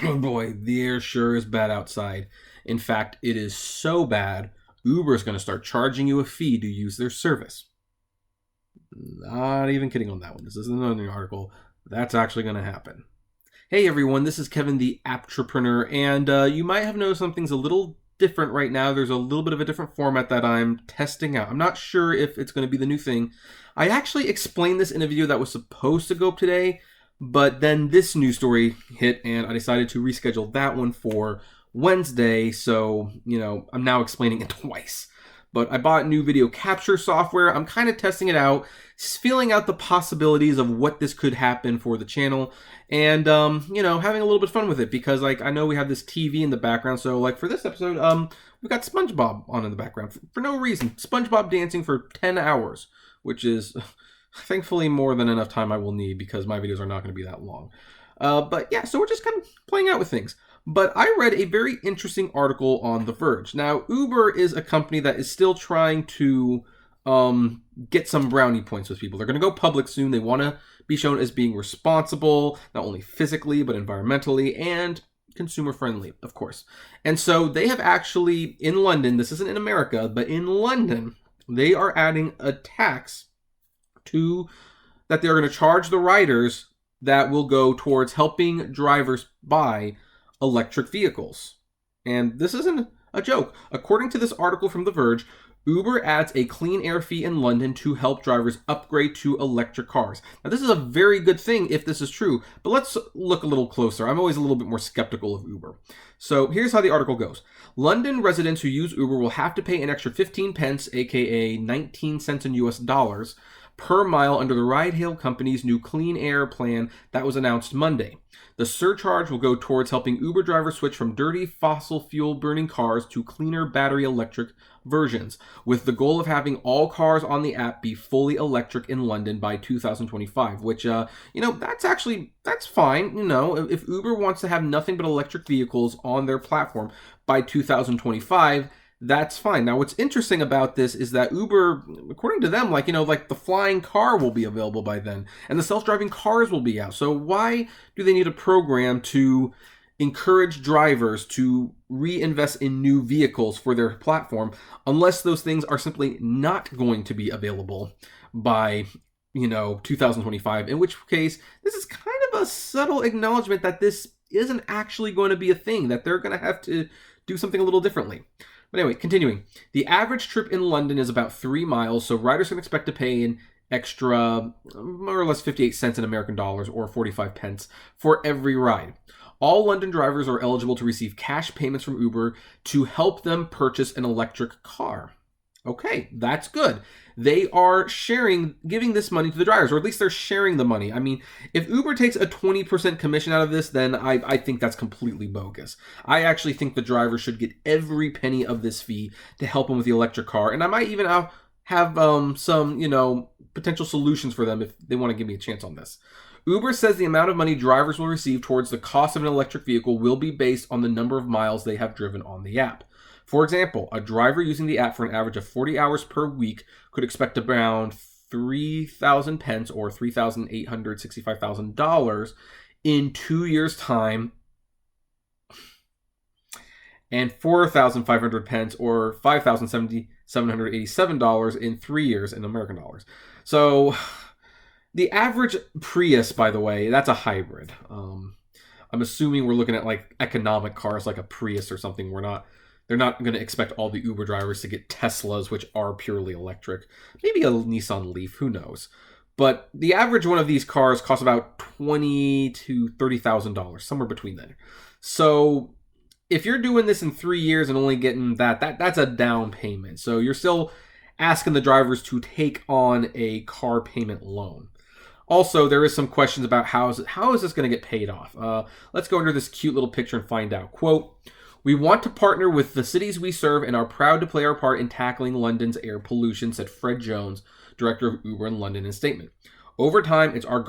Oh boy, the air sure is bad outside. In fact, it is so bad, Uber is going to start charging you a fee to use their service. Not even kidding on that one. This isn't another article. That's actually going to happen. Hey everyone, this is Kevin the Apptrepreneur, and you might have noticed something's a little different right now. There's a little bit of a different format that I'm testing out. I'm not sure if it's going to be the new thing. I actually explained this in a video that was supposed to go up today, but then this news story hit and I decided to reschedule that one for Wednesday. So, I'm now explaining it twice. But I bought new video capture software. I'm kind of testing it out, feeling out the possibilities of what this could happen for the channel, and having a little bit of fun with it because I know we have this TV in the background. So for this episode, we've got SpongeBob on in the background for no reason. SpongeBob dancing for 10 hours, which is thankfully more than enough time I will need because my videos are not going to be that long. But yeah, so we're just kind of playing out with things. But I read a very interesting article on The Verge. Now, Uber is a company that is still trying to get some brownie points with people. They're going to go public soon. They want to be shown as being responsible, not only physically, but environmentally and consumer friendly, of course. And so they have actually, in London, this isn't in America, but in London, they are adding a tax that they're going to charge the riders that will go towards helping drivers buy electric vehicles. And this isn't a joke. According to this article from The Verge, Uber adds a clean air fee in London to help drivers upgrade to electric cars. Now, this is a very good thing if this is true, but let's look a little closer. I'm always a little bit more skeptical of Uber. So here's how the article goes. London residents who use Uber will have to pay an extra 15 pence, aka 19 cents in US dollars, per mile under the ride-hail company's new clean air plan that was announced Monday. The surcharge will go towards helping Uber drivers switch from dirty fossil fuel burning cars to cleaner battery electric versions, with the goal of having all cars on the app be fully electric in London by 2025, which, that's fine. If Uber wants to have nothing but electric vehicles on their platform by 2025, that's fine. Now, what's interesting about this is that Uber, according to them, the flying car will be available by then, and the self-driving cars will be out. So why do they need a program to encourage drivers to reinvest in new vehicles for their platform unless those things are simply not going to be available by 2025, in which case this is kind of a subtle acknowledgement that this isn't actually going to be a thing, that they're going to have to do something a little differently. But anyway, continuing. The average trip in London is about 3 miles, so riders can expect to pay an extra, more or less 58 cents in American dollars or 45 pence for every ride. All London drivers are eligible to receive cash payments from Uber to help them purchase an electric car. Okay, that's good. They are giving this money to the drivers, or at least they're sharing the money. I mean, if Uber takes a 20% commission out of this, then I think that's completely bogus. I actually think the drivers should get every penny of this fee to help them with the electric car, and I might even have some, potential solutions for them if they want to give me a chance on this. Uber says the amount of money drivers will receive towards the cost of an electric vehicle will be based on the number of miles they have driven on the app. For example, a driver using the app for an average of 40 hours per week could expect around 3,000 pence or $3,865,000 in 2 years' time, and 4,500 pence or $5,787 in 3 years in American dollars. So the average Prius, by the way, that's a hybrid. I'm assuming we're looking at economic cars like a Prius or something. They're not going to expect all the Uber drivers to get Teslas, which are purely electric. Maybe a Nissan Leaf, who knows? But the average one of these cars costs about $20,000 to $30,000, somewhere between there. So if you're doing this in 3 years and only getting that's a down payment. So you're still asking the drivers to take on a car payment loan. Also, there is some questions about how is this going to get paid off? Let's go under this cute little picture and find out. Quote, "We want to partner with the cities we serve and are proud to play our part in tackling London's air pollution," said Fred Jones, director of Uber in London, in a statement. "Over time, it's our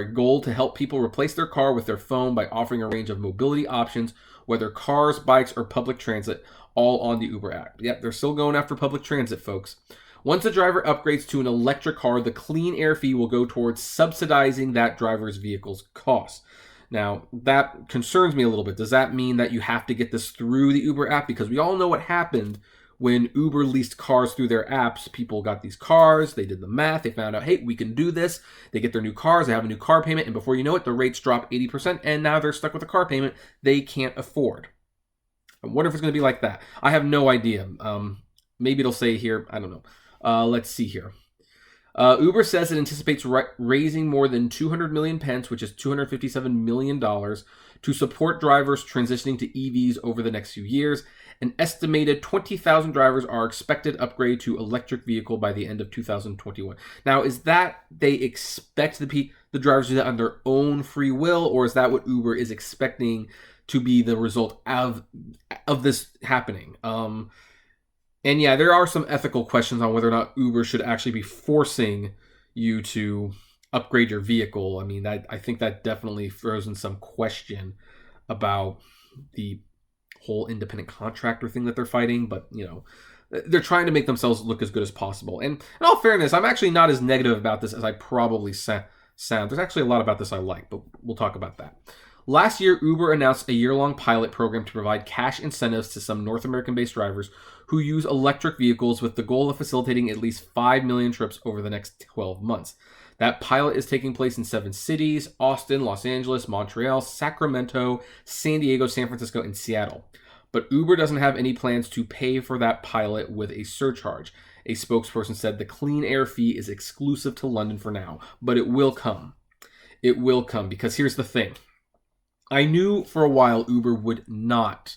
goal to help people replace their car with their phone by offering a range of mobility options, whether cars, bikes, or public transit, all on the Uber app." Yep, they're still going after public transit, folks. "Once a driver upgrades to an electric car, the clean air fee will go towards subsidizing that driver's vehicle's costs." Now, that concerns me a little bit. Does that mean that you have to get this through the Uber app? Because we all know what happened when Uber leased cars through their apps. People got these cars, they did the math, they found out, hey, we can do this. They get their new cars, they have a new car payment, and before you know it, the rates drop 80%, and now they're stuck with a car payment they can't afford. I wonder if it's going to be like that. I have no idea. Maybe it'll say here, I don't know. Let's see here. Uber says it anticipates raising more than 200 million pence, which is $257 million, to support drivers transitioning to EVs over the next few years. An estimated 20,000 drivers are expected to upgrade to electric vehicle by the end of 2021. Now, is that they expect the drivers to do that on their own free will, or is that what Uber is expecting to be the result of this happening? And yeah, there are some ethical questions on whether or not Uber should actually be forcing you to upgrade your vehicle. I mean, I think that definitely throws in some question about the whole independent contractor thing that they're fighting. But, you know, they're trying to make themselves look as good as possible. And in all fairness, I'm actually not as negative about this as I probably sound. There's actually a lot about this I like, but we'll talk about that. Last year, Uber announced a year-long pilot program to provide cash incentives to some North American-based drivers who use electric vehicles with the goal of facilitating at least 5 million trips over the next 12 months. That pilot is taking place in 7 cities: Austin, Los Angeles, Montreal, Sacramento, San Diego, San Francisco, and Seattle. But Uber doesn't have any plans to pay for that pilot with a surcharge. A spokesperson said the clean air fee is exclusive to London for now, but it will come. It will come, because here's the thing. I knew for a while Uber would not.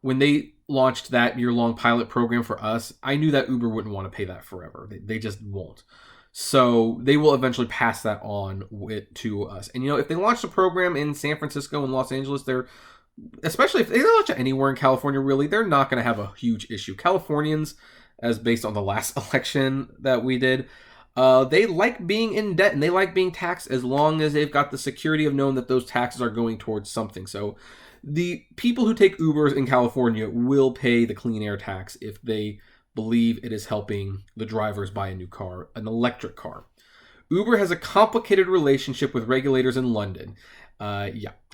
When they launched that year-long pilot program for us, I knew that Uber wouldn't want to pay that forever. They just won't. So they will eventually pass that on to us. And, you know, if they launch the program in San Francisco and Los Angeles, especially if they launch it anywhere in California, really, they're not going to have a huge issue. Californians, as based on the last election that we did, they like being in debt and they like being taxed as long as they've got the security of knowing that those taxes are going towards something. So the people who take Ubers in California will pay the clean air tax if they believe it is helping the drivers buy a new car, an electric car. Uber has a complicated relationship with regulators in London.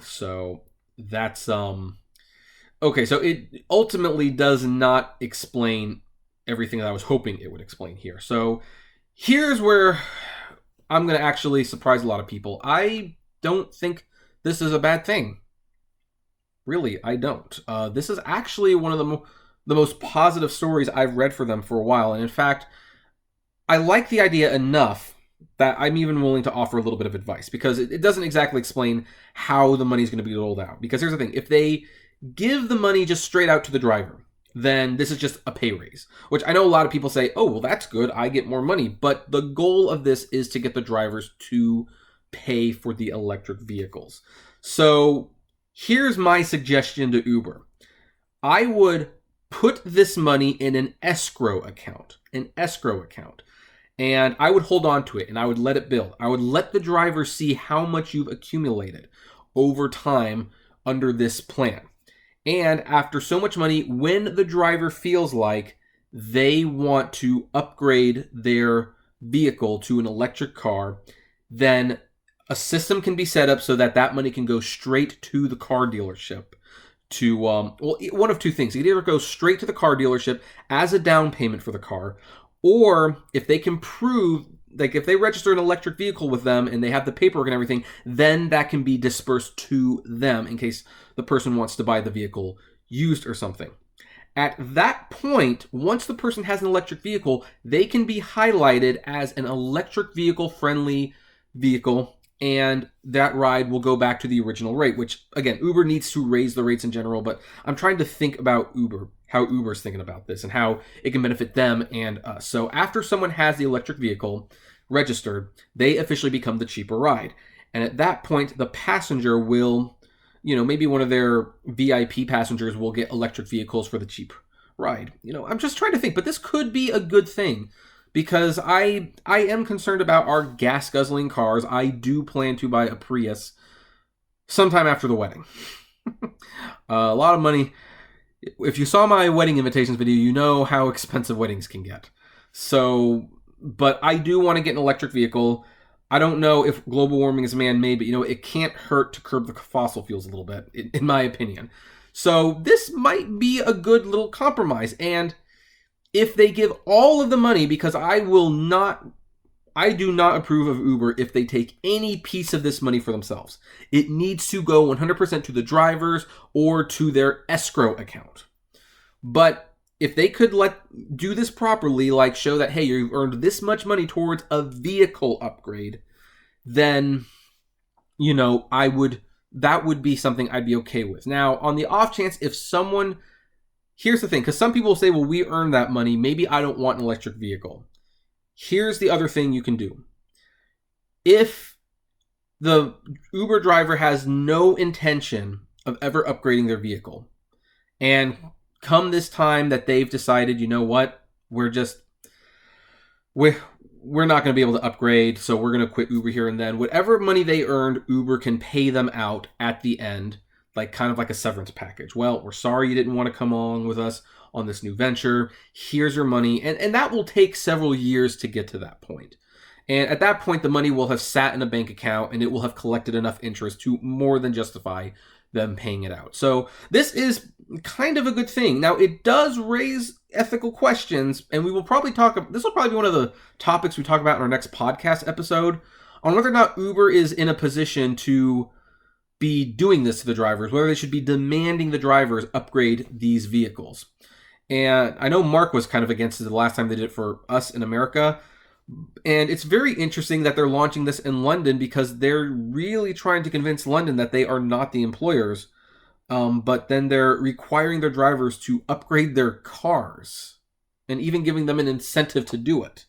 So that's okay. So it ultimately does not explain everything that I was hoping it would explain here. So here's where I'm going to actually surprise a lot of people. I don't think this is a bad thing. Really, I don't. This is actually one of the most positive stories I've read for them for a while. And in fact, I like the idea enough that I'm even willing to offer a little bit of advice, because it doesn't exactly explain how the money is going to be rolled out. Because here's the thing. If they give the money just straight out to the driver, then this is just a pay raise, which I know a lot of people say, oh, well, that's good. I get more money. But the goal of this is to get the drivers to pay for the electric vehicles. So here's my suggestion to Uber. I would put this money in an escrow account, and I would hold on to it and I would let it build. I would let the drivers see how much you've accumulated over time under this plan. And after so much money, when the driver feels like they want to upgrade their vehicle to an electric car, then a system can be set up so that that money can go straight to the car dealership to, one of two things. It can either go straight to the car dealership as a down payment for the car, or if they can prove, like if they register an electric vehicle with them and they have the paperwork and everything, then that can be dispersed to them in case the person wants to buy the vehicle used or something. At that point, once the person has an electric vehicle, they can be highlighted as an electric vehicle friendly vehicle, and that ride will go back to the original rate, which again, Uber needs to raise the rates in general, but I'm trying to think about Uber, how Uber's thinking about this and how it can benefit them and us. So after someone has the electric vehicle registered, they officially become the cheaper ride. And at that point, the passenger will, maybe one of their VIP passengers will get electric vehicles for the cheap ride. I'm just trying to think, but this could be a good thing because I am concerned about our gas guzzling cars. I do plan to buy a Prius sometime after the wedding. A lot of money. If you saw my wedding invitations video, you know how expensive weddings can get. So, but I do want to get an electric vehicle. I don't know if global warming is man-made, but it can't hurt to curb the fossil fuels a little bit, in my opinion. So this might be a good little compromise. And if they give all of the money, because I do not approve of Uber if they take any piece of this money for themselves. It needs to go 100% to the drivers or to their escrow account. But if they could do this properly, like show that, hey, you've earned this much money towards a vehicle upgrade, then, that would be something I'd be okay with. Now, on the off chance, here's the thing, because some people say, well, we earned that money, maybe I don't want an electric vehicle. Here's the other thing you can do. If the Uber driver has no intention of ever upgrading their vehicle, and come this time that they've decided, you know what, we're not going to be able to upgrade, so we're going to quit Uber here and then. Whatever money they earned, Uber can pay them out at the end, kind of like a severance package. Well, we're sorry you didn't want to come along with us on this new venture. Here's your money. And that will take several years to get to that point. And at that point, the money will have sat in a bank account and it will have collected enough interest to more than justify them paying it out. So this is kind of a good thing. Now, it does raise ethical questions, and this will probably be one of the topics we talk about in our next podcast episode, on whether or not Uber is in a position to be doing this to the drivers, whether they should be demanding the drivers upgrade these vehicles. And I know Mark was kind of against it the last time they did it for us in America. And it's very interesting that they're launching this in London, because they're really trying to convince London that they are not the employers. But then they're requiring their drivers to upgrade their cars and even giving them an incentive to do it.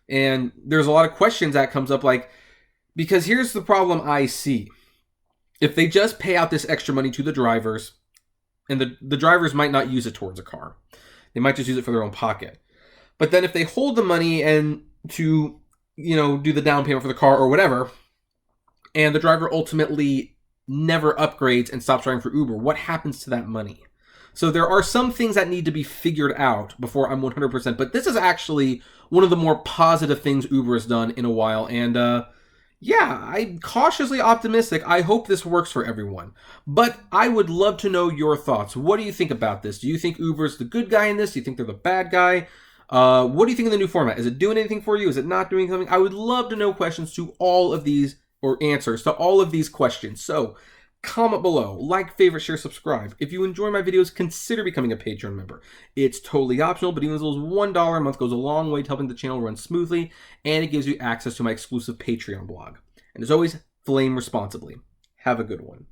And there's a lot of questions that comes up, because here's the problem I see. If they just pay out this extra money to the drivers, and the drivers might not use it towards a car. They might just use it for their own pocket. But then if they hold the money and to, do the down payment for the car or whatever, and the driver ultimately never upgrades and stops driving for Uber, what happens to that money? So there are some things that need to be figured out before I'm 100%. But this is actually one of the more positive things Uber has done in a while. And I'm cautiously optimistic. I hope this works for everyone. But I would love to know your thoughts. What do you think about this? Do you think Uber's the good guy in this? Do you think they're the bad guy? What do you think of the new format? Is it doing anything for you? Is it not doing something? I would love to know answers to all of these questions. So comment below, like, favorite, share, subscribe. If you enjoy my videos, consider becoming a Patreon member. It's totally optional, but even as little as $1 a month goes a long way to helping the channel run smoothly, and it gives you access to my exclusive Patreon blog. And as always, flame responsibly. Have a good one.